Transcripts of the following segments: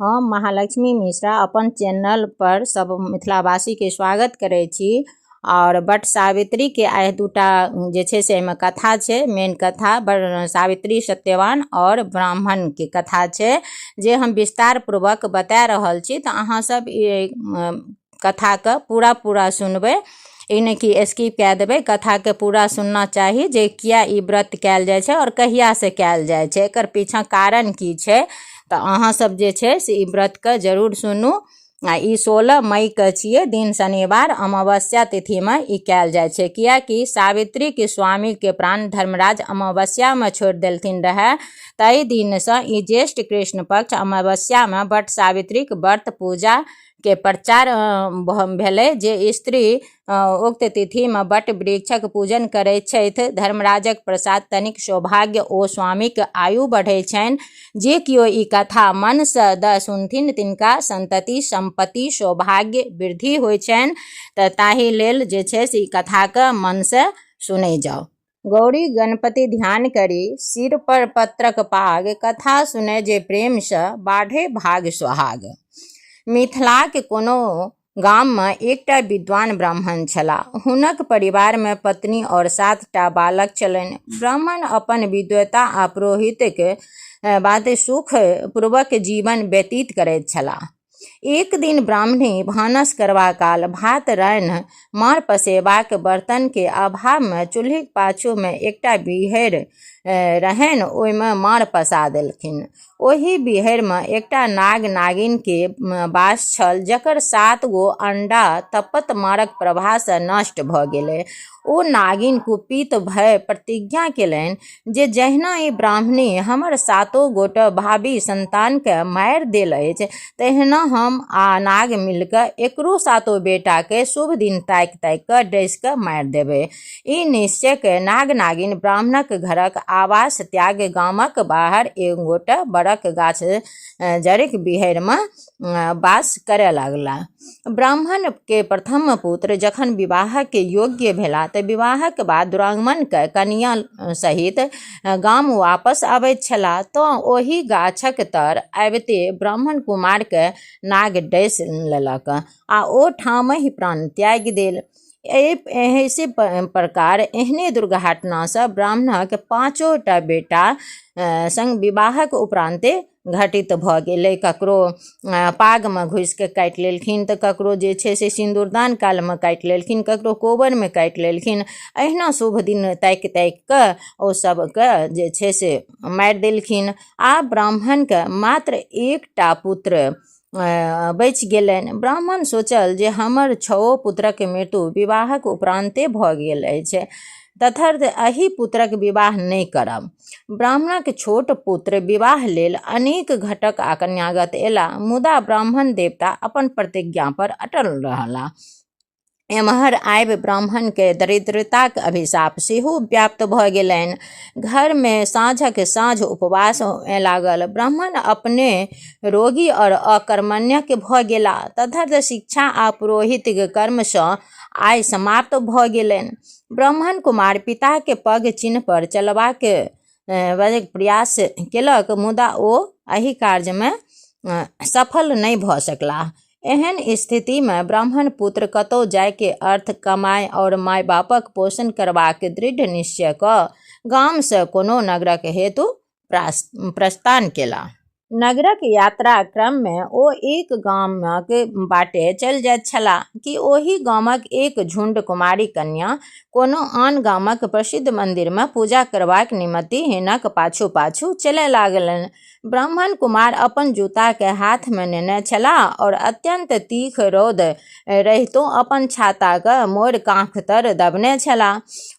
हम महालक्ष्मी मिश्रा अपन चैनल पर सब मिथिलावासी के स्वागत करै छी। और बट सावित्री के आइ दूटा जे छै से एहिमे कथा छै। मेन कथा सावित्री सत्यवान और ब्राह्मण के कथा छै जे हम विस्तार पूर्वक बता रहल छी। तऽ अहाँ सब कथा के पूरा सुनबै, ई नहि कि स्किप कए देबै। कथा के पूरा सुनना चाही जे किया ई व्रत कयल जाइ छै और कहिया से कयल जाइ छै, एकर पीछा कारण की छै। तऽ अहाँ सब जे छै से ई व्रत के जरूर सुनू। ई 16 मई के छियै, दिन शनिवार, अमावस्या तिथि में ई कयल जाइ छै। कियाकि सावित्री के स्वामी के प्राण धर्मराज अमावस्या में छोड़ि देलथिन रहे। ताहि दिन से ई ज्येष्ठ कृष्ण पक्ष अमावस्या में बट सावित्री के व्रत पूजा के प्रचार भेलै। जे स्त्री उक्त तिथि में बट वृक्षक पूजन करैत छथि, धर्मराजक प्रसाद तनिक सौभाग्य ओ स्वामी के आयु बढ़ै छनि। जे कियो ई कथा मन से सुनथिन तिनका संतति संपत्ति सौभाग्य वृद्धि होइ छनि। तऽ ताहि लेल जे छै से ई कथा के मन से सुनै जाओ। गौरी गणपति ध्यान करी, सिर पर पत्रक पाग, कथा सुने जे प्रेम से बाढ़े भाग सुहाग। मिथिलाक कोनो गाम में एकटा विद्वान ब्राह्मण छलाह। हुनक परिवार में पत्नी और 7 टा बालक छलनि। ब्राह्मण अपन विद्वता आ पुरोहितक बाद सुख पूर्वक जीवन व्यतीत करैत छलाह। एक दिन ब्राह्मणी भानस करबा काल भात रान्हि मार पसेबाक बर्तन के अभाव में चूल्हीक पाछू में एकटा बिहरि रहनि, ओहिमे मार पसा देलखिन। ओहि बिहरि में एकटा नाग नागिन के वास छल, जकर 7 गो अंडा तपत मारक प्रभाव से नष्ट भ गेलै। ओ नागिन कुपित भय प्रतिज्ञा केलनि जे जहिना ई ब्राह्मणी हमर 7 गोटे भावी संतान के मारि देल अछि, तहिना हम आ नाग मिलकर एकरो 7 बेटा के शुभ दिन ताकि कऽ डसि कऽ मारि देबै। ई निश्चय के नाग नागिन ब्राह्मणक घरक आवास त्याग गामक बाहर एक गोटे बड़क गाछ जड़िक बिहरि में वास करय लगला। ब्राह्मण के प्रथम पुत्र जखन विवाह के योग्य भेला तऽ विवाहक बाद दुरागमन के कन्या सहित गाम वापस आबैत छलाह। तऽ ओहि गाछक तर आबिते ब्राह्मण कुमार के नाग डसि लेलक आ ओ ठामहि प्राण त्याग देल। एहि प्रकार एहने दुर्घटना से ब्राह्मणक 5 टा बेटा संग विवाहक उपरान्ते घटित भ गेलै। ककरो पाग में घुसि के काटि लेलखिन, तऽ ककरो जे छै से सिन्दूरदान काल में काटि लेलखिन, ककरो कोबर में काटि लेलखिन। अहिना शुभ दिन ताकि कऽ ओ सबके जे छै से मारि देलखिन। आ ब्राह्मण के मात्र 1 टा पुत्र बचि गेलनि। ब्राह्मण सोचल जे हमर 6 पुत्रक मृत्यु विवाहक उपरान्ते भ गेल अछि, तदर्थ एहि पुत्रक विवाह नहि करब। ब्राह्मणक छोट पुत्र विवाह लेल अनेक घटक आ कन्यागत एला, मुदा ब्राह्मण देवता अपन प्रतिज्ञा पर अटल रहला। एम्हर आबि ब्राह्मण के दरिद्रताक अभिशाप सेहो व्याप्त भ गेलनि। घर में साँझक साँझ उपवास लागल। ब्राह्मण अपने रोगी और अकर्मण्यक भ गेला, तदर्थ शिक्षा आ पुरोहितिक कर्म सँ आय समाप्त भ गेलनि। ब्राह्मण कुमार पिता के पग चिन्ह पर चलबाक प्रयास केलक, मुदा ओ एहि कार्य में सफल नहि भ सकलाह। एहन स्थिति में ब्राह्मण पुत्र कतौ जाय के अर्थ कमाय और माय बापक पोषण करबाक दृढ़ निश्चय कऽ गाम से कोनो नगरक हेतु प्रस्थान केला। नगरक यात्रा क्रम में ओ एक गामक बाटे चलि जाइत छलाह कि ओहि गामक एक झुंड कुमारी कन्या कोनो आन गामक प्रसिद्ध मंदिर में पूजा करबाक निमित्त हिनक पाछू पाछू चलय लागलनि। ब्राह्मण कुमार अपन जूता के हाथ में नेने छलाह और अत्यंत तीख रौद रहितो अपन छाता के मोड़ कांख तर दबने छलाह।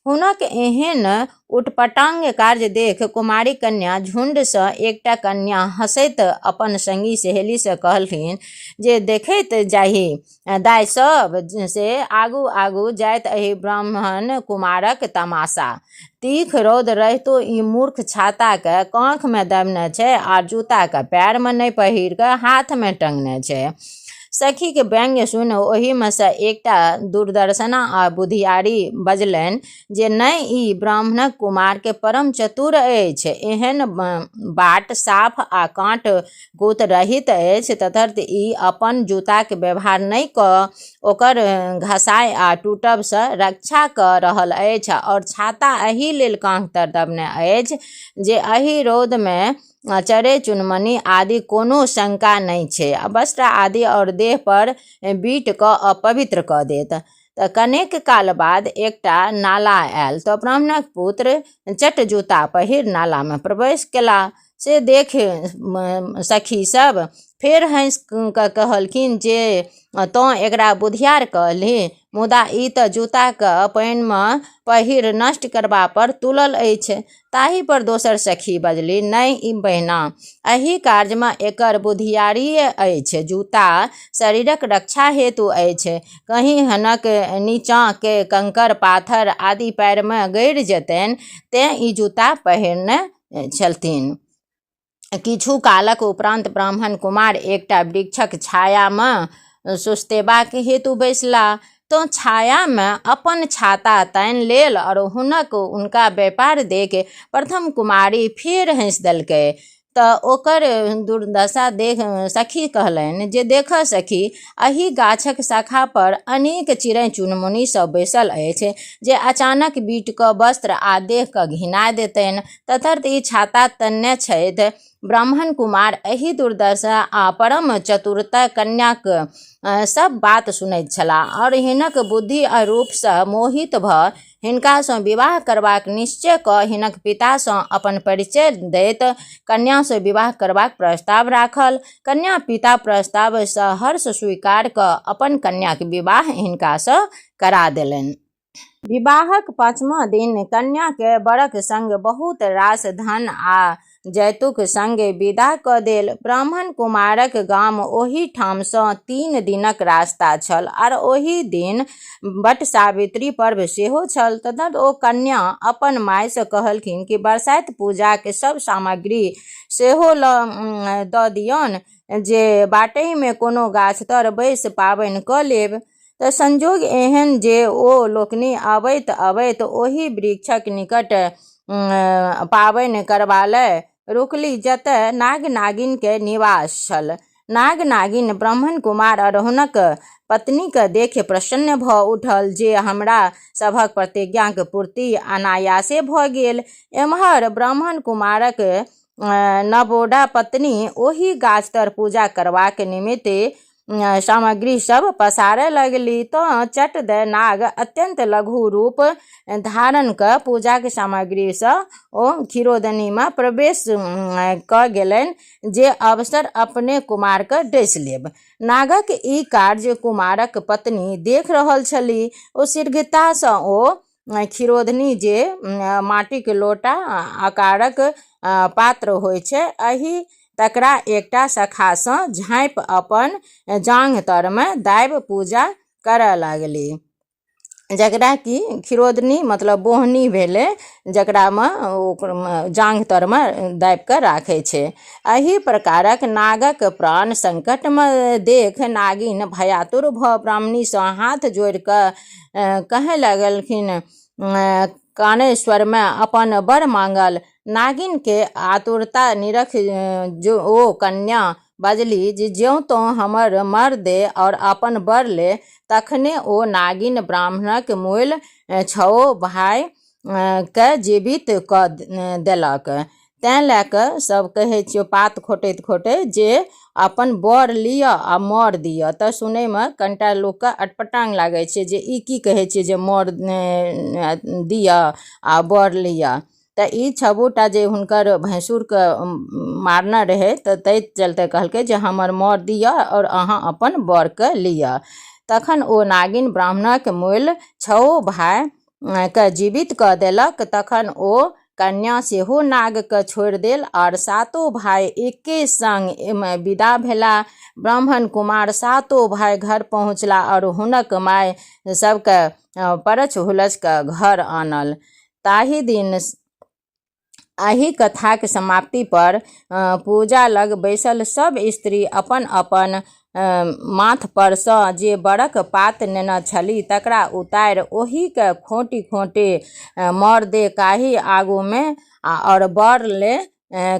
हुनक एहन उटपटांग कार्य देख कुमारी कन्या झुंड सँ एकटा कन्या हंसैत अपन संगी सहेली से कहलखिन जे देखैत जाही दाय सब से आगू आगू जाइत एहि ब्राह्मण कुमारक तमाशा। तीख रौद रहितो ई मूर्ख छाता के कांख में दबने छै आ जूता के पैर में नहि पहिर के हाथ में टंगने छै। सखी के व्यंग्य सुन ओहि में से एकटा दूरदर्शना आ बुधियारी बजलनि जे नहि, ई ब्राह्मणक कुमार के परम चतुर अछि। एहन बाट साफ आ काँट कूत रहित अछि, तदर्थ ई अपन जूताके व्यवहार नहि कऽ ओकर घसाय आ टूटब से रक्षा कऽ रहल अछि, और छाता एहि लेल काँख तर दबने अछि जे एहि रौद में चरे चुनमुनी आदि कोनो शंका नहीं छै, वस्त्र आदि और देह पर बीट कऽ अपवित्र कऽ देत। तऽ कनेक काल बाद एकटा नाला आयल तऽ ब्राह्मणक पुत्र चट जूता पहिर नाला में प्रवेश केला। से देख सखी सब फेर हँस कऽ कहलखिन जे तोँ एकरा बुधियार कहली, मुदा ई तऽ जूताके पानिमे पहिर नष्ट करबा पर तुलल अछि। ताहि पर दोसर सखी बजली, नहि बहिना, एहि कार्यमे एकर बुधियारिये अछि। जूता शरीरक रक्षा हेतु अछि, कहीं हनक नीचाँ के कंकड़ पाथर आदि पैरमे गड़ि जेतनि, तेँ ई जूता पहिरने छलथिन। किछु कालक उपरांत ब्राह्मण कुमार एकटा वृक्षक छायामे सुस्तेबाक हेतु बैसला। तो छाया में अपन छाता तानि लेल और हुनका व्यापार देख प्रथम कुमारी फेर हँसि देलकै। तऽ ओकर दुर्दशा देख सखी कहलनि जे देख सखी, एहि गाछक शाखा पर अनेक चिड़ै चुनमुनी सब बैसल अछि जे अचानक बीट कऽ वस्त्र आ देह कऽ घिना देतनि, तदर्थ ई छाता तनने छथि। ब्राह्मण कुमार एहि दुर्दशा आ परम चतुरता कन्याक सब बात सुनैत छलाह और हिनक बुद्धि आ रूपसँ मोहित भऽ हिनकासँ विवाह करबाक निश्चय कऽ हिनक पितासँ अपन परिचय दैत कन्यासँ विवाह करबाक प्रस्ताव राखल। कन्या पिता प्रस्तावसँ हर्ष स्वीकार कऽ अपन कन्याक विवाह हिनकासँ करा देलनि। विवाहक 5वाँ दिन कन्या के बरक संग बहुत रास धन आ जैतुक संगे विदा कऽ देल। ब्राह्मण कुमारक गाम ओहि ठामसँ 3 दिनक रास्ता छल, और ओहि दिन बट सावित्री पर्व सेहो छल। तदर्थ ओ कन्या अपन मायसँ कहलखिन कि बरसाइत पूजाके सब सामग्री सेहो दऽ दियौन, जे बाटहिमे कोनो गाछ तर बैसि पाबनि कऽ लेब। तऽ संजोग एहन जे ओ लोकनि अबैत अबैत ओहि वृक्षक निकट पाबनि करबालय रुकली जतय नाग नागिन के निवास छल। नाग नागिन ब्राह्मण कुमार और हुनक पत्नीक देख प्रसन्न भऽ उठल जे हमरा सभक प्रतिज्ञाक पूर्ति अनायासे भऽ गेल। एम्हर ब्राह्मण कुमारक नवोढ़ा पत्नी ओहि गाछ तर पूजा करबाक निमित्त सामग्री सब पसारय लगली। तऽ चट दे नाग अत्यंत लघु रूप धारण कऽ पूजाक सामग्रीसँ ओ खीरोदनीमे प्रवेश कऽ गेलनि जे अवसर अपने कुमारके डसि लेब। नागक ई कार्य कुमारक पत्नी देख रहल छली। ओ शीघ्रतासँ ओ खीरोदनी जे माटिक लोटा आकारक पात्र होइ छै, एहि तकरा एकटा शाखासँ झाँपि अपन जांघ तरमे दाबि पूजा करऽ लागली, जकरा कि खीरोदनी मतलब बोहनी भेलै, जकरामे जांघ तरमे दाबि कऽ राखै छै। एहि प्रकारक नागक प्राण संकटमे देख नागिन भयातुर भऽ ब्राह्मणीसँ हाथ जोड़ि कऽ कहय लगलखिन, कानय स्वरमे अपन वर मांगल। नागिन के आतुरता निरख ओ कन्या बजली जे ज्यों तो हमर मर दे और अपन वर ले। तखने ओ नागिन ब्राह्मणक मूल 6 भाई के जीवित कऽ देलक। तैं लए कऽ सब कहै छियौ पात खोटैत खोटैत जे अपन बर लिअ आ मर दिअ। तऽ सुनैमे कनिटा लोकके अटपटांग लागै छै जे ई की कहै छै जे मर दिअ आ बर लिअ। तऽ ई 6टा जे हुनकर भैंसुरके मारने रहै, तऽ ताहि चलते कहलकै जे हमर मर दिअ और अहाँ अपन बरके लिअ। तखन ओ नागिन ब्राह्मणक मूल 6 भाई के जीवित कऽ देलक। तखन ओ कन्या सेहो नागके छोड़ि देल और 7 भाई एके संग विदा भेला। ब्राह्मण कुमार 7 भाई घर पहुँचला और हुनक माय सबके परछ हुलछ कऽ घर आनल। ताहि दिन एहि कथाक समाप्ति पर पूजा लग बैसल सब स्त्री अपन अपन माथ पर सँ जे बड़क पात नेने छली तकरा उतारि ओहिके खोँटी खोँटी मर दे काही आगूमे और बर ले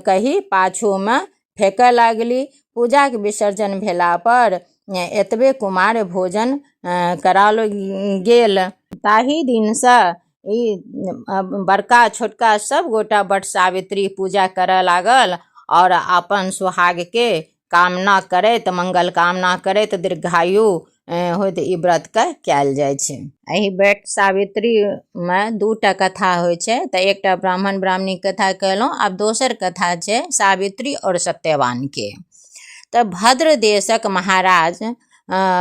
कही पाछूमे फेंकय लागली। पूजाक विसर्जन भेला पर एतबे कुमार भोजन कराओल गेल। ताहि दिनसँ ई बड़का छोटका सब गोटा बट सावित्री पूजा करय लागल और अपन सुहागके कामना करैत मंगल कामना करैत दीर्घायु होइत ई व्रतके कयल जाइ छै। एहि बट सावित्रीमे 2टा कथा होइ छै, तऽ एकटा ब्राह्मण ब्राह्मणी कथा कहलहुँ, आब दोसर कथा छै सावित्री और सत्यवानके। तऽ भद्र देशक महाराज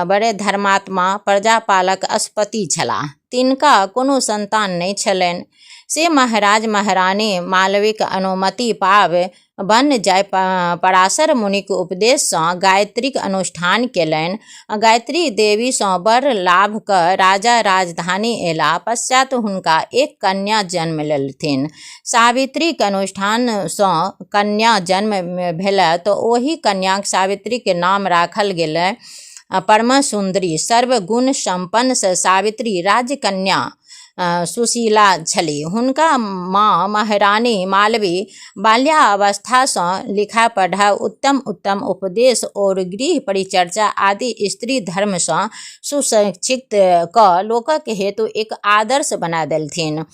बड़े धर्मात्मा प्रजापालक अस्पति छलाह। तिनका कोनो संतान नहि छलनि। से महाराज महारानी मालविक अनुमति पाबि वन जाय पराशर मुनिक उपदेशसँ गायत्रीक अनुष्ठान केलनि। गायत्री देवीसँ बड़ लाभ कऽ राजा राजधानी अयला पश्चात हुनका एक कन्या जन्म लेलथिन। सावित्रीक अनुष्ठानसँ कन्या जन्म भेलै तऽ ओहि कन्याक सावित्रीके नाम राखल गेलै। परम सुंदरी सर्वगुण संपन्न सावित्री राजकन्या सुशीला छली। हुनका माँ महारानी मालवी बाल्यावस्थासँ लिखा पढ़ा, उत्तम उत्तम उपदेश और गृह परिचर्चा आदि स्त्री धर्मसँ सुशिक्षित कऽ लोकक हेतु एक आदर्श बना देलथिन।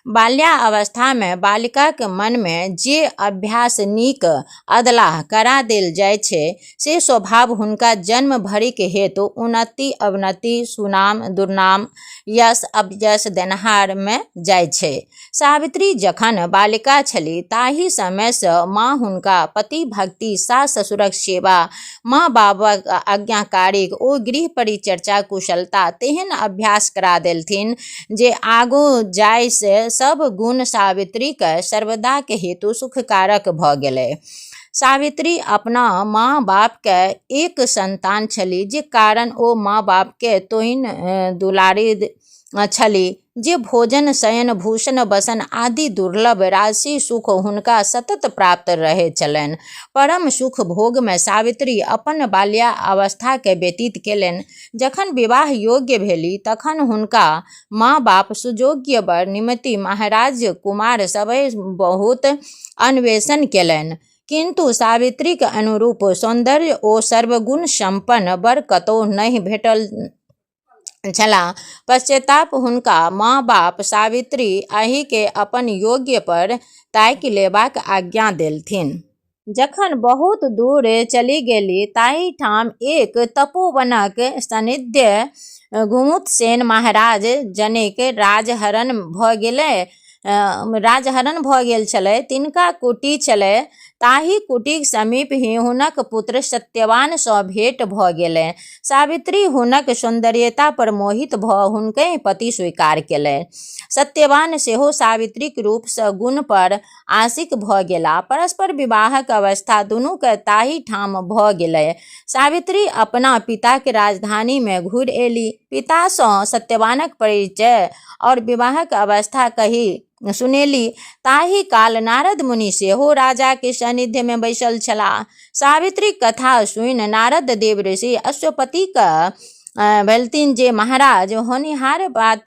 बाल्यावस्थामे बालिकाक मनमे जे अभ्यास नीक अधलाह करा देल जाइ छै से स्वभाव हुनका जन्म भरिक हेतु उन्नति अवनति, सुनाम दुर्नाम, यश अपयश देनहारमे जाइ छै। सावित्री जखन बालिका छली ताहि समयसँ माँ हुनका पति भक्ति, सास ससुरक सेवा, माँ बाबक आज्ञाकारिक ओ गृह परिचर्चा कुशलता तेहन अभ्यास करा देलथिन जे आगू जायसँ सब गुण सावित्रीके सर्वदाक हेतु सुखकारक भऽ गेलै। सावित्री अपना माँ बापके एक संतान छली, जे कारण ओ माँ बापके तोहिन दुलारी छली जे भोजन शयन भूषण बसन आदि दुर्लभ राशि सुख हुनका सतत प्राप्त रहै छलनि। परम सुख भोगमे सावित्री अपन बाल्यावस्थाके व्यतीत केलनि। जखन विवाह योग्य भेली तखन हुनका माँ बाप सुयोग्य वर निमित्त महाराज कुमार सभे बहुत अन्वेषण केलनि, किंतु सावित्रीक अनुरूप सौंदर्य ओ सर्वगुण संपन्न वर कतहु नहि भेटल छला। पश्चाताप हुनका माँ बाप सावित्री एहिके अपन योग्य पर ताकि लेबाक आज्ञा देलथिन। जखन बहुत दूर चली गेली ताहि ठाम एक तपोवनक सान्निध्य गुमुत्सेन महाराज जनिक राजहरण भऽ गेल छलै। तिनका कुटी छलै। ताहि कुटीक समीप ही हुनक पुत्र सत्यवान सँ भेंट भऽ गेलै। सावित्री हुनक सौंदर्यता पर मोहित भऽ हुनके पति स्वीकार केलै। सत्यवान सेहो सावित्रीक रूप सँ गुण पर आशिक भऽ गेला। परस्पर विवाहक अवस्था दुनूके ताहि ठाम भऽ गेलै। सावित्री अपना पिताक राजधानीमे घुरि एली। पितासँ सत्यवानक परिचय और विवाहक अवस्था कहि सुनेली। ताहि काल नारद मुनि सेहो राजाके सानिध्यमे बैसल छलाह। सावित्रीक कथा सुनि नारद देव ऋषि अश्वपतिक भेलथिन जे महाराज होनिहार बात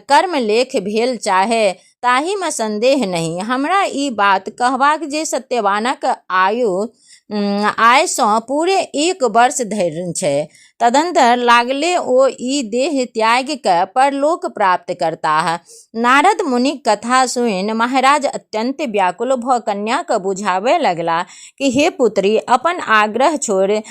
कर्मलेख भेल चाहे ताहिमे संदेह नहि। हमरा ई बात कहबाक जे सत्यवानक आयु आयसँ पूरे 1 वर्ष धरि छै। तदंतर लागले ओ ई देह त्याग कऽ परलोक प्राप्त करताह। नारद मुनिक कथा सुनि महाराज अत्यंत व्याकुल भऽ कन्याके बुझाबय लगला कि हे पुत्री, अपन आग्रह छोड़ि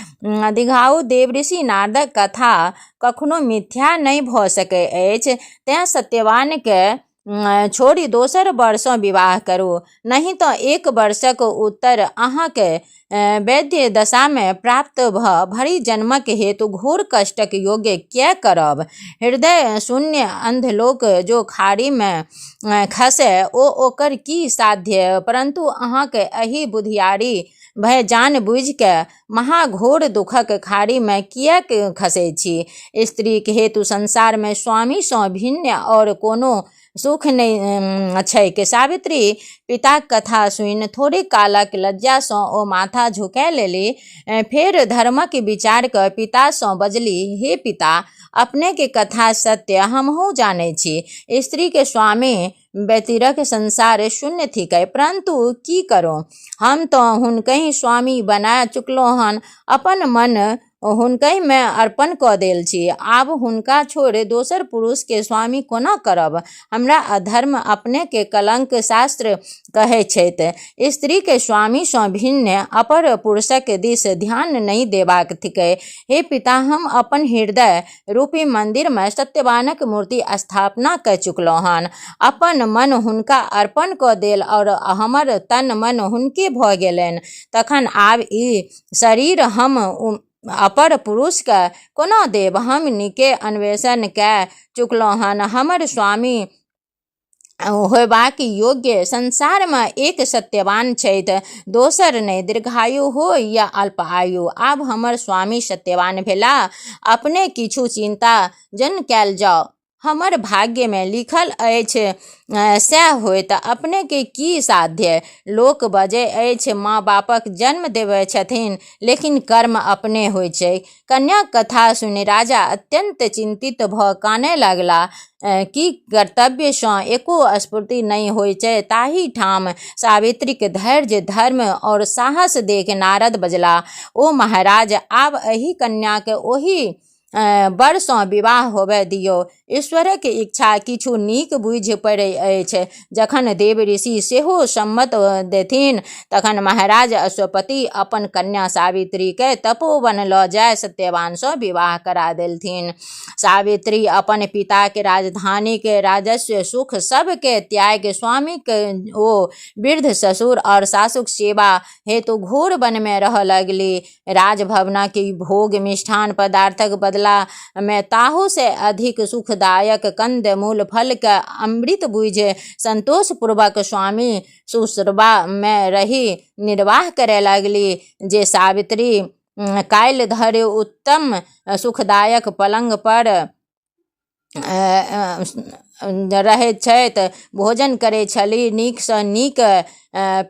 दिघाउ। देवऋषि नारदक कथा कखनो मिथ्या नहि भऽ सकैत अछि, तेँ सत्यवानके छोड़ि दोसर वर्षसँ विवाह करू, नहीं तऽ 1 वर्षक उत्तर अहाँके वैद्य दशामे प्राप्त भऽ भरि जन्मक हेतु घोर कष्टक योग्य किया करब। हृदय शून्य अंधलोक जो खाड़ीमे खसै ओकर की साध्य, परंतु अहाँके एहि बुधियारी भय जान बुझि के महाघोर दुखक खाड़ीमे किएक खसै छी। स्त्रीक हेतु संसारमे स्वामीसँ भिन्न और कोनो सुख नहीं छै कि सावित्री पिताक कथा सुनि थोड़े कालक लज्जा सँ ओ माथा झुका लेली। फेर धर्मक विचार कर पिता सँ बजली, हे पिता, अपने के कथा सत्य हमहूँ जानै छी। स्त्री के स्वामी व्यतिरक संसार शून्य थिकै, परंतु की करो, हम तो हुनकहि स्वामी बना चुकलो हन। अपन मन हुनकहि में अर्पण कऽ देल छी। आब हुनका छोड़ि दोसर पुरुष के स्वामी कोना करब? हमरा अधर्म अपने के कलंक शास्त्र कहै छथि। स्त्री के स्वामी सँ भिन्न अपर पुरुषक दिस ध्यान नहीं देबाक थिकै। हे पिता, हम अपन हृदय रूपी मंदिर में सत्यवानक मूर्ति स्थापना कर चुकलो हन। अपन मन हुनका अर्पण कऽ देल और हमर तन मन हुनके भऽ गेलनि। तखन आब ई शरीर हम अपर पुरुष के कोना देब? हम नीके अन्वेषण कऽ चुकलो हन। हमर स्वामी होयबाक योग्य संसार में एक सत्यवान छथि, दोसर नहीं। दीर्घायु हो या अल्प आयु, आब हमर स्वामी सत्यवान भेला। अपने किछु चिंता जन कैल जाओ, हमर भाग्य में लिखल अछि सएह होइत। अपने के की साध्य? लोक बजै अछि माँ बापक जन्म देबै छथिन, लेकिन कर्म अपने होइ छै। कन्या कथा सुनि राजा अत्यंत चिंतित भऽ कानय लगला। की कर्तव्य सँ एको स्फूर्ति नहीं होइ छै। ताही ठाम सावित्रीक धैर्य, धर्म और साहस देख नारद बजला, ओ महाराज, आब एहि कन्या के ओहि वर सँ विवाह होबय दियौ। ईश्वरक इच्छा किछु नीक बुझि पड़ै अछि। जखन देव ऋषि सेहो सम्मत देथिन, तखन महाराज अश्वपति अपन कन्या सावित्री के तपोवन लऽ जाय सत्यवान सँ विवाह करा देलथिन। सावित्री अपन पिता के राजधानी के राजस्व सुख सब के त्याग स्वामी के ओ वृद्ध ससुर और सासुक सेवा हेतु घोर वन में रह लगली। राजभवन की भोग मिष्ठान पदार्थक बदला में ताहू से अधिक सुखदायक कंद मूल फल के अमृत बुझ संतोष पूर्वक स्वामी सुश्रवा में रही निर्वाह करे लगली। जे सावित्री काल्हि धरि उत्तम सुखदायक पलंग पर रहैत छथि, भोजन करै छली, नीक सँ नीक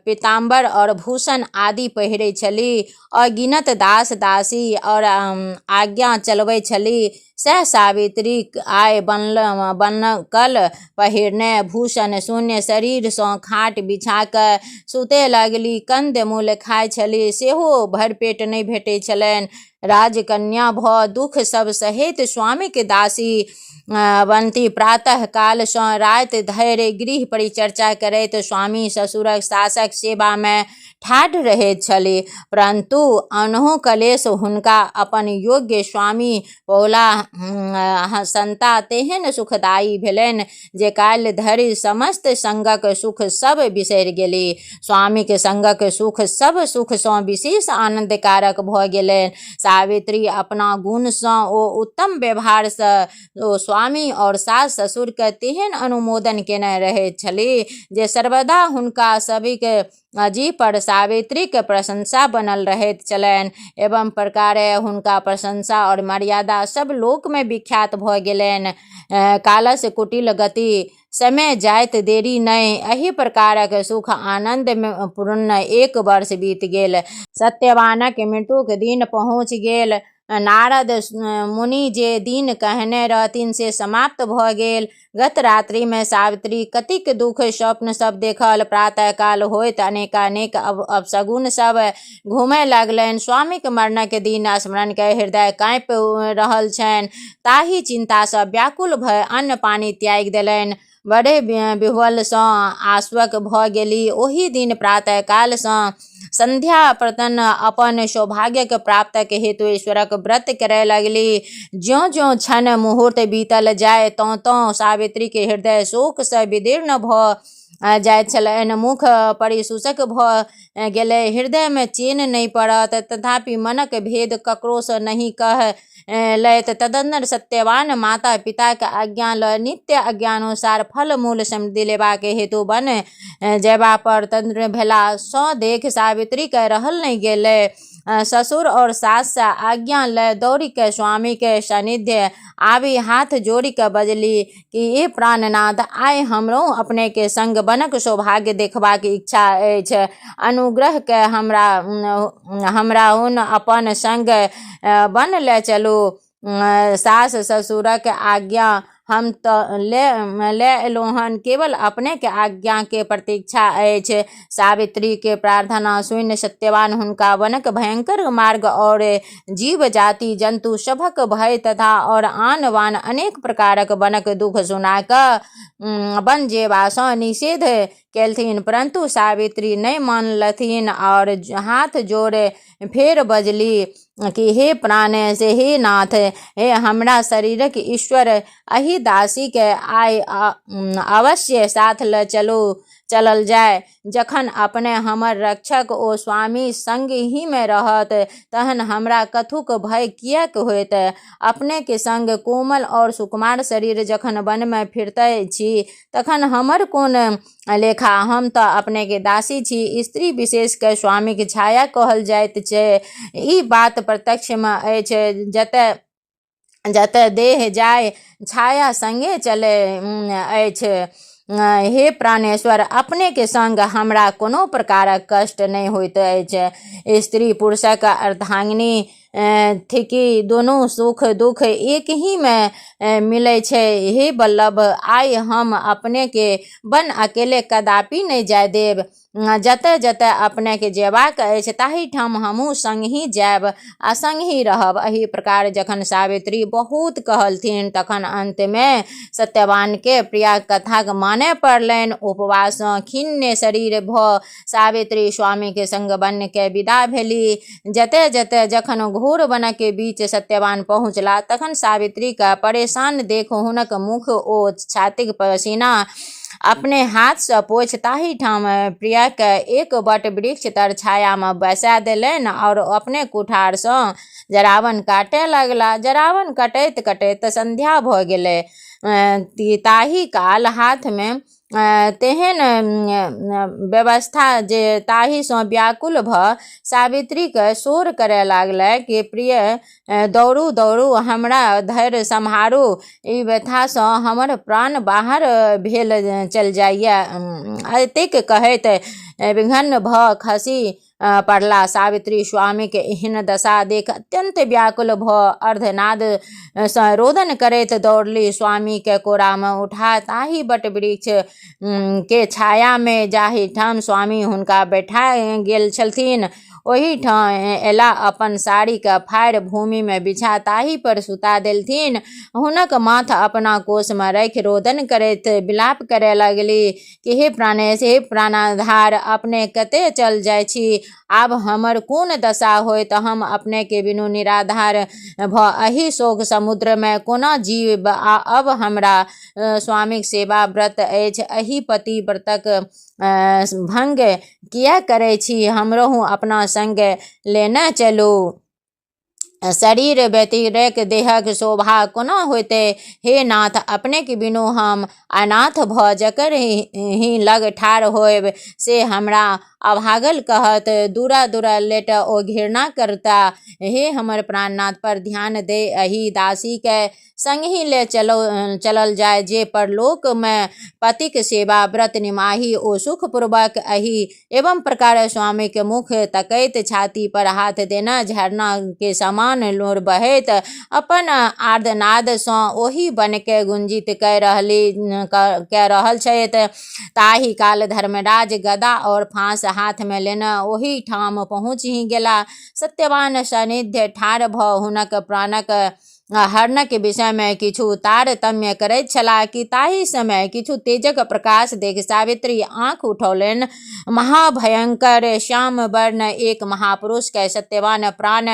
पीताम्बर और भूषण आदि पहिरै छली, अगिनत दास दासी और आज्ञा चलबै छली, सह सावित्री आय बनकल पहिरने भूषण शून्य शरीर सँ खाट बिछा कऽ सुते लगली। कंद मूल खाय छली, सेहो भरपेट नहीं भेटै छलनि। राजकन्या भऽ दुख सब सहित स्वामी के दासी बनती। प्रातः काल सँ राति धरि गृह परिचर्चा करैत स्वामी ससुरक सासक सेवा में ठाढ़ रहैत छली, परंतु अनहु कलेश हुनका अपन योग्य स्वामी पौला संता तेहन सुखदायी भेलनि जे काल्हि धरि समस्त संगक सुख सब बिसरि गेली। स्वामी के संगक सुख सब सुख सँ विशेष आनंदकारक भऽ गेलनि। सावित्री अपना गुण सँ ओ उत्तम व्यवहार सँ ओ स्वामी और सास ससुर के तेहन अनुमोदन केने रहैत छली जे सर्वदा हुनका सभीक जी पर सावित्री के प्रशंसा बनल रहैत छलनि। एवं प्रकारे हुनका प्रशंसा और मर्यादा सब लोक में विख्यात भऽ गेलनि। कालस कुटिल गति, समय जाइत देरी नहीं। एहि प्रकारक सुख आनंद में पूर्ण 1 वर्ष बीत गेल। सत्यवानक मृत्युक दिन पहुँच गेल। नारद मुनि जे दिन कहने रहथिन से समाप्त भऽ गेल। गत रात्रि में सावित्री कतिक दुख स्वप्न सब देखल। प्रातः काल होइत अनेकानेक अपशगुन सब घूमय लगलनि। स्वामी के मरणक दिन स्मरण के हृदय काँपि रहल छनि, ताहि चिंता सँ व्याकुल भय अन्न पानी त्याग देलनि। बड़े विह्वल सँ आश्वक भऽ गेली। ओहि दिन प्रातः काल सँ संध्या प्रतन अपन सौभाग्यक प्राप्तक हेतु ईश्वरक व्रत करय लगली। ज्यों ज्यों क्षण मुहूर्त बीतल जाय, त्यों त्यों सावित्री के हृदय शोक सँ विदीर्ण भऽ जाइत छलनि। मुख परिशुष्क भऽ गेलै, हृदय में चैन नहीं पड़त, तथापि मनक भेद ककरो सँ नहीं कह लैत। तदनंतर सत्यवान माता पिता के आज्ञा ल नित्य आज्ञानुसार फल मूल समृद्धि लेबाक हेतु वन जयबा पर तंत्र भेला। सौ देख सावित्री के रहल नहीं गेलै। ससुर और सास से आज्ञा ले दौड़ी के स्वामी के सानिध्य आबी हाथ जोड़ी के बजली कि ये प्राणनाथ आइ हमरो अपने के संग बनक सौभाग्य देखबाक इच्छा अछि। अनुग्रह के हमरा हुन अपन संग बन ले चलू। सास ससुरक आज्ञा हम तो ले एलहुँ हन, केवल अपने के आज्ञा के प्रतीक्षा अछि। सावित्री के प्रार्थना सुनि सत्यवान हुनका वनक भयंकर मार्ग और जीव जाति जंतु सभक भय तथा और आन बान अनेक प्रकारक वनक दुख सुना कऽ वन जेबासँ निषेध केलथिन, परंतु सावित्री नहीं मानलथिन और हाथ जोड़े फेर बजली कि हे प्राण से हे नाथ, हे हमरा शरीरक ईश्वर, अहि दासी के आइ अवश्य साथ ल चलल जाय। जखन अपने हमर रक्षक ओ स्वामी संग ही में रहत तहन हमरा कथुक भय किएक होइत। अपने के संग कोमल और सुकुमार शरीर जखन वन में फिरते छी तखन हमर कोन लेखा। हम तो अपने के दासी छी, स्त्री विशेष के स्वामी के छाया कहल जाइत छै। ई बात प्रत्यक्ष में अछि, जतऽ देह जाय छाया संगे चले अछि। हे प्राणेश्वर, अपने के संग हमरा कोनो प्रकारक कष्ट नहीं होइत अछि। स्त्री पुरुषक अर्धांगिनी थिकी, दोनों सुख दुख एक ही में मिलै छै। हे बल्लभ, आइ हम अपने के वन अकेले कदापि नहीं जाय देब। जतऽ जतऽ अपने के जेबाक अछि ताहि ठाम हमहूँ संग ही जायब आ संग ही रहब। एहि प्रकार जखन सावित्री बहुत कहलथिन तखन अंत में सत्यवान के प्रिया कथा माने पड़लनि। उपवास खिन्न शरीर भ सावित्री स्वामी के संग वन के विदा भेली। जते जते जखन घोर वन के बीच सत्यवान पहुँचला तखन सावित्री का परेशान देख हुनक मुख ओ छातीक पसीना अपने हाथ से पोछि ताहि ठाम प्रिया के एक बट वृक्ष तर छाया में बैसा देलनि और अपने कुठार से जरावन काटे लगला। जरावन कटैत कटैत संध्या भ गेलै। ताहि काल हाथ में तेहन व्यवस्था जे ताहि सँ व्याकुल भ सावित्री के शोर करे लागलै कि प्रिय दौड़ू दौड़ू, हमरा धैर्य सम्हारू, ई व्यथा सँ हमर प्राण बाहर भेल चल जाइए। एतेक कहैत विघ्न भ खसि पड़ला। सावित्री स्वामी के एहन दशा देख अत्यंत व्याकुल भ अर्धनाद सँ रोदन करैत दौड़ली। स्वामी के कोरा में उठा ताहि बट वृक्ष के छाया में जाहि ठाम स्वामी हुनका बैठा गेल छलथिन ओहि ठाम एला। अपन साड़ी के फाड़ि भूमि में बिछा ताहि पर सुता देलथिन। हुनक माथ अपना कोष में रखि रोदन करैत विलाप करे लगली कि हे प्राणेश, हे प्राणाधार, अपने कते चल जाय छी। आब हमर कोन दशा होइत। हम अपने के बिनु निराधार भ एहि शोक समुद्र में कोना जीव। अब हमरा स्वामिक सेवा व्रत अछि, एहि पति व्रतक भंग किया करे छी। हमरो अपना संग लेने चलू। शरीर व्यतिरेक देहक शोभा कोना होते। हे नाथ, अपने के बिनु हम अनाथ भ जकर ही लग ठाढ़ होयब से हमरा अभागल कहत। दूरा दूरा लेट ओ घृणा करता। हे हमर प्राणनाथ, पर ध्यान दे। एहि दासी के संग ही ले चलल जाय जे परलोक में पतिक सेवा व्रत निमाही ओ सुख पूर्वक एहि एवं प्रकार स्वामी के मुख तकैत छाती पर हाथ देना झरना के समान लोर बहैत अपन आर्तनाद सँ ओहि वन के गुंजित कय रहल छथि। ताहि काल धर्मराज गदा और फांस हाथ में लेने ओहि ठाम पहुँच ही गेला। सत्यवान सानिध्य ठाढ़ भ हुनक प्राणक हरणक विषय में किछु तारतम्य करैत छलाह कि ताहि समय किछु तेजक प्रकाश देख सावित्री आँख उठौलनि। महाभयंकर श्याम वर्ण एक महापुरुष के सत्यवान प्राण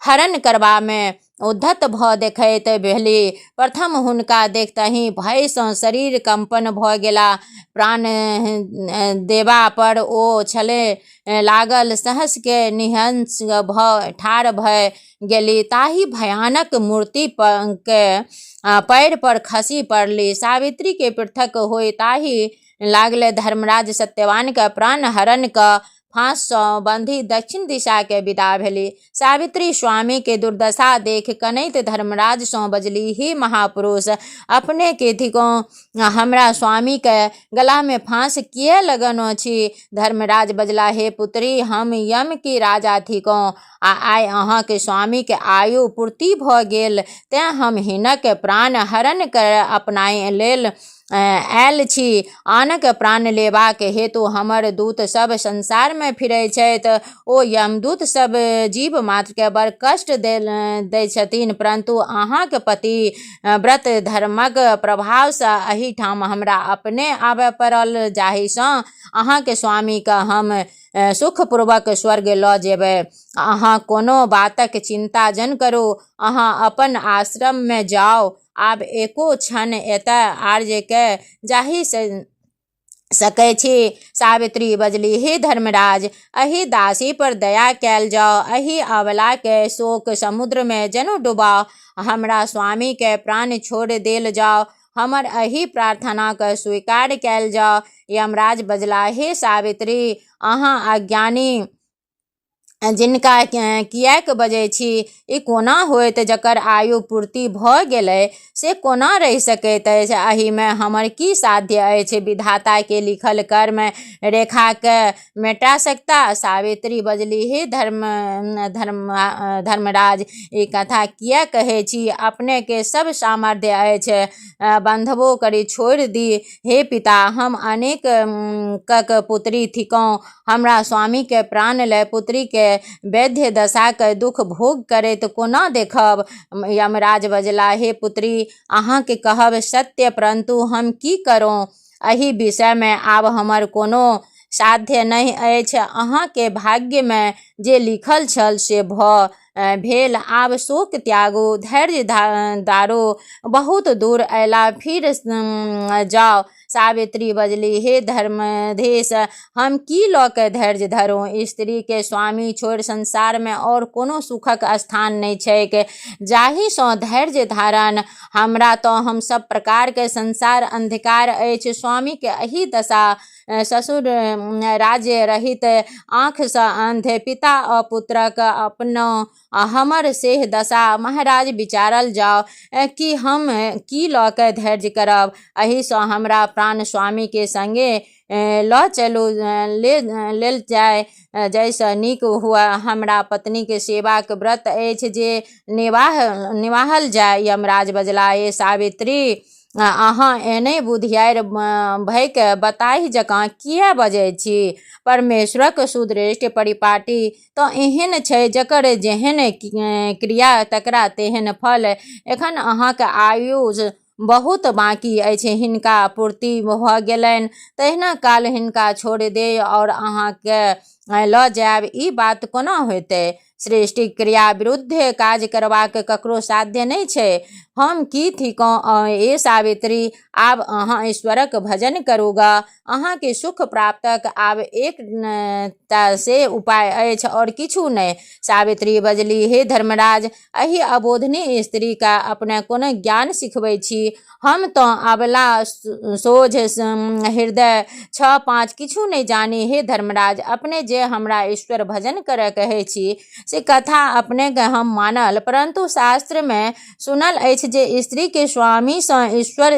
हरण करबा में उद्धत भ देखैत भेली। प्रथम हुनका देखतहि भय सँ शरीर कंपन भ गेला। प्राण देबा पर ओ छले लागल। सहस के निहंस भ ठाढ़ भय गेली। ताहि भयानक मूर्ति के पैर पर खसि पड़ली। सावित्री के पृथक होय ताहि लागले। धर्मराज सत्यवान का प्राण हरण का फांस सँ बंधी दक्षिण दिशा के विदा भेली। सावित्री स्वामी के दुर्दशा देख कनैत धर्मराज सँ बजली, हे महापुरुष, अपने के थिको हमरा स्वामी के गला में फांस किए लगनो छी। धर्मराज बजला, हे पुत्री, हम यम की राजा थिको आ आइ अहाँ के स्वामी के आयु पूर्ति भ गेल, तें हम हिनक प्राण हरण कर अपनाय लेल आयल छी। आनक प्राण लेबाक हेतु हमर दूत सब संसार में फिरै छथि। ओ यमदूत सब जीव मात्र के बड़ कष्ट दै छथिन, परंतु अहाँक पति व्रत धर्मक प्रभाव सँ एहिठाम हमरा अपने आबय पड़ल, जाहि सँ अहाँके स्वामी के हम सुखपूर्वक स्वर्ग लऽ जेबै। अहाँ कोनो बातक चिंता जन करू, अहाँ अपन आश्रम में जाओ, आब एको क्षण एतय आर्य के जाहि सकै छी। सावित्री बजली, हे धर्मराज, एहि दासी पर दया कैल जाओ, एहि अबला के शोक समुद्र में जनु डुबाओ, हमरा स्वामी के प्राण छोड़ देल जाओ, हमर एहि प्रार्थना के स्वीकार कैल जाओ। यमराज बजला, हे सावित्री, अहाँ अज्ञानी जिनका किएक बजै छी? ई कोना होइत जकर आयु पूर्ति भ गेलै से कोना रहि सकैत अछि? एहि में हमर की साध्य अछि? विधाता के लिखल कर्म रेखा के मेटा सकता? सावित्री बजली, हे धर्मराज, ई कथा किए कहै छी? अपने के सब सामर्थ्य अछि, बंधबो करी छोड़ दी। हे पिता, हम अनेक कक पुत्री थिकौं, हमरा स्वामी के प्राण लय पुत्री के वैध्य दशा के दुख भोग करैत कोना देखब? यमराज बजला, हे पुत्री, अहाँ के कहब सत्य, परंतु हम की करूं? एहि विषय में आब हमर कोनो साध्य नहीं अछि। अहाँ के भाग्य में जे लिखल छल से भेल, आब शोक त्यागू, धैर्य धारू, बहुत दूर अयला, फिर जाओ। सावित्री बजली, हे धर्मधेश, हम की लऽ के धैर्य धरूं? स्त्री के स्वामी छोड़ संसार में और कोनो सुखक स्थान नहीं छैक, जाहि सँ धैर्य धारण। हमरा तो हम सब प्रकार के संसार अंधकार अछि। स्वामी के एहि दशा, ससुर राज्य रहित, आँख सँ अंध, पिता अपुत्रक अपनो, हमर सेह दशा। महाराज विचारल जाओ कि हम की लऽ के धैर्य करब। एहि सँ हमरा प्राण स्वामी के संगे लऽ चलू, लेल जाय, जैसे नीक हुआ। हमरा पत्नी के सेवा के व्रत अछि जे निवाहल जाय। यमराज बजला, ए सावित्री, अहाँ एने बुधियार भइक बताही जकाँ किए बजै छी? परमेश्वरक सुदृष्ट परिपाटी तो एहन छै जकर जेहन क्रिया तकरा तेहन फल। एखन अहाँक आयु बहुत बाकी अछि, हिनका पूर्ति भ गेलनि, तहिना काल हिनका छोड़ दे और अहाँके लऽ जायब। ई बात कोना होतै? सृष्टि क्रिया विरुद्ध काज करबाक ककरो साध्य नहीं छै। हम की थिकौं? ए सावित्री, आब अहाँ ईश्वरक भजन करूगा, अहाँ के सुख प्राप्तक आब एक टा से उपाय अछि और किछु नहीं। सावित्री बजली, हे धर्मराज, एहि अबोधनी स्त्री का अपने कोनो ज्ञान सिखबै छी? हम तो अबला सोझ हृदय 6-5 किछु नहीं जानी। हे धर्मराज, अपने जे हमरा ईश्वर भजन करे कहै छी से कथा अपने के हम मानल, परंतु शास्त्र में सुनल अछि जे स्त्री के स्वामी सँ ईश्वर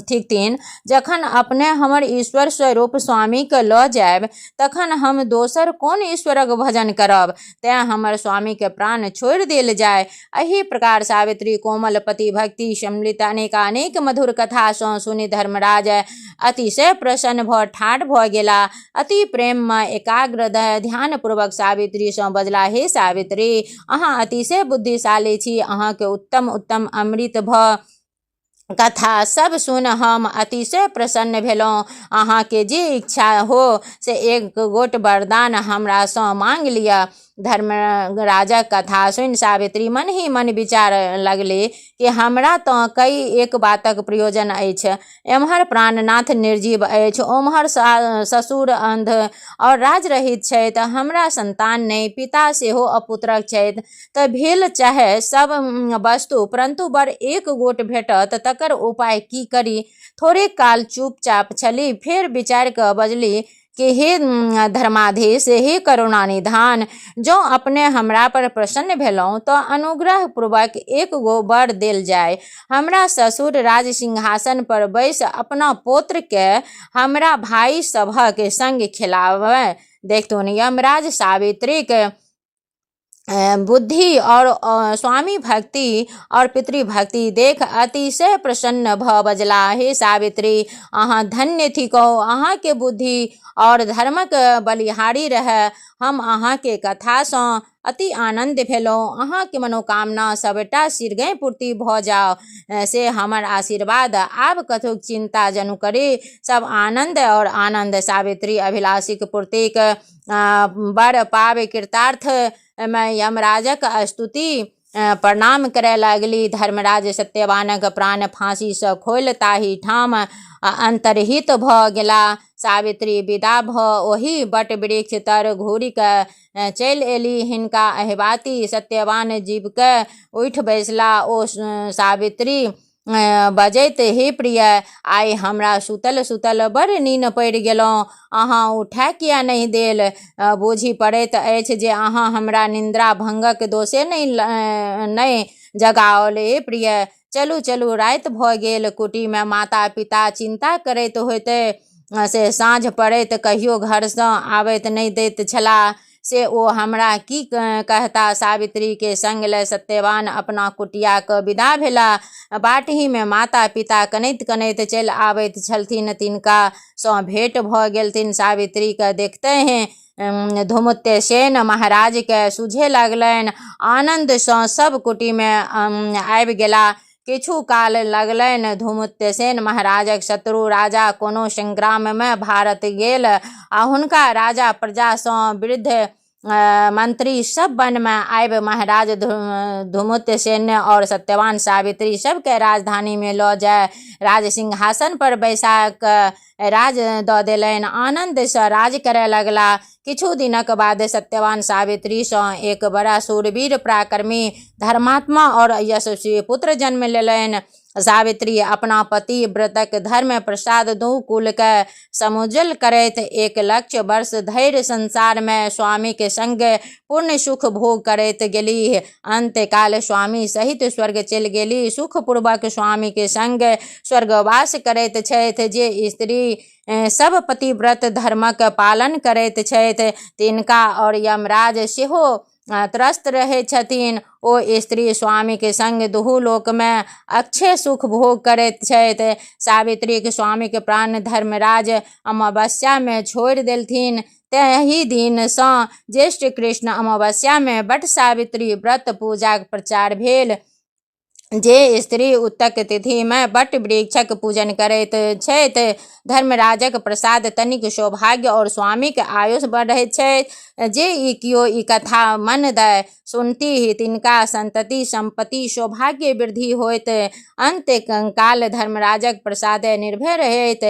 थिकथिन। जखन अपने हमर ईश्वर स्वरूप स्वामी के लऽ जायब, तखन हम दोसर कोन ईश्वरक भजन करब? तें हमर स्वामी के प्राण छोड़ देल जाय। एहि प्रकार सावित्री कोमल पति भक्ति सम्मिलित अनेकानेक मधुर कथा सँ सुनि धर्मराज अतिशय प्रसन्न भ ठाढ़ भ गेला। अति प्रेम में एकाग्र ध्यान पूर्वक सावित्री सँ बजला, हे सावित्री, अहाँ अतिशय बुद्धिशाली छी। अहाँ के उत्तम उत्तम अमृत कथा सब सुन हम अतिशय प्रसन्न भेलौं। अहाँ के जे इच्छा हो से एक गोट वरदान हमरा सँ मांग लिया। धर्मराजक कथा सुनि सावित्री मन ही मन विचार लगली कि हमरा तो कई एक बातक प्रयोजन अछि। एम्हर प्राणनाथ निर्जीव अछि, ओम्हर ससुर अंध और राज रहित छथि, हमरा संतान नहीं, पिता सेहो अपुत्रक छथि। तऽ भेल चाहे सब वस्तु, परंतु बड़ एक गोट भेटत, तकर उपाय की करी? थोड़े काल चुपचाप छली, फेर विचार क बजली, कि हे धर्माधीश, हे करुणानिधान, जो अपने हमरा पर प्रसन्न भेलहुँ तऽ अनुग्रह पूर्वक एक गो वर देल जाय। हमरा ससुर राज सिंहासन पर बैस अपना पोत्र के हमरा भाई सभक संग खिलावै। देखथुन यमराज सावित्री के बुद्धि और स्वामी भक्ति और पितृभक्ति देख अतिशय प्रसन्न भ बजला, हे सावित्री, अहाँ धन्य थिकौ, अहाँ के बुद्धि और धर्मक बलिहारी रहे। हम अहाँ के कथा सँ अति आनंद भेलहुँ। अहाँ के मनोकामना सबटा शीघ्र पूर्ति भ जाओ से हमर आशीर्वाद। आब कथुक चिंता जनु करी, सब आनंद और आनंद। सावित्री अभिलाषिक पूर्तिक वर पावे कृतार्थ में यमराजक स्तुति प्रणाम करे लगली। धर्मराज सत्यवानक प्राण फांसी से खोल ताहि ठाम अंतरहित भ गेला। सावित्री विदा भ ओहि बट वृक्ष तर घूरि के चलि एली। हिनका अहिबाती सत्यवान जीव के उठि बैसला। ओ सावित्री बजैत, हे प्रिय, आइ हमरा सुतल सुतल बड़ नींद पड़ि गेलहुँ, अहाँ उठा किया नहीं देल? बूझी पड़ैत अछि जे अहाँ हमरा निद्रा भंगक दोषे नहीं जगाओल। हे प्रिय, चलू चलू, राति भ गेल। कुटी में माता पिता चिंता करैत होते से साँझ पड़ैत कहियो घर सँ आबैत नहीं दैत छलाह, से ओ हमरा की कहता। सावित्री के संग ले सत्यवान अपना कुटिया क विदा भेला। बाटही में माता पिता कनैत कनैत चलि आबैत छलथिन। तिनका सँ भेंट भ गेलथिन। सावित्री के देखते हैं धूमत्सेन महाराज के सूझे लगलनि। आनंद सँ सब कुटी में आबि गेला। किछु काल लगलनि। धूमत्सेन महाराजक शत्रु राजा कोनो संग्राम में भारत गेल आ हुनका राजा प्रजा सँ वृद्ध मंत्री सब वन में आबि महाराज धूमत्सेन और सत्यवान सावित्री सबके राजधानी में लऽ जाय राज सिंहासन पर बैसा क राज दऽ देलनि। आनंद सँ राज करे लगला। किछु दिनक बाद सत्यवान सावित्री सँ एक बड़ा शूरवीर, पराक्रमी, धर्मात्मा और यशस्वी पुत्र जन्म लेलनि। सावित्री अपना पति व्रतक धर्म प्रसाद दू कुल के समुज्जल करैत 1 वर्ष धैर्य संसार में स्वामी के संग पूर्ण सुख भोग करैत गेली। अंत काल स्वामी सहित स्वर्ग चलि गेली। सुख पूर्वक स्वामी के संग स्वर्गवास करैत छथि। जे स्त्री सब पतिव्रत धर्मक पालन करैत छथि तिनका और यमराज सेहो त्रस्त रहे छथिन। ओ स्त्री स्वामी के संग दुहु लोक में अक्षय सुख भोग करैत छथि। सावित्री के स्वामी के प्राण धर्मराज अमावस्या में छोड़ि देलथिन। तहि दिन सँ ज्येष्ठ कृष्ण अमावस्या में बट सावित्री व्रत पूजाक प्रचार भेल। जे स्त्री उक्तक तिथि में बट वृक्षक पूजन करैत छथि धर्मराजक प्रसाद तनिक सौभाग्य और स्वामी के आयुष बढ़ैत छै। जे कियो ई कथा मन दय सुनती तिनका संतति संपत्ति सौभाग्य वृद्धि होइत। अंत काल धर्मराजक प्रसाद निर्भय रहैत।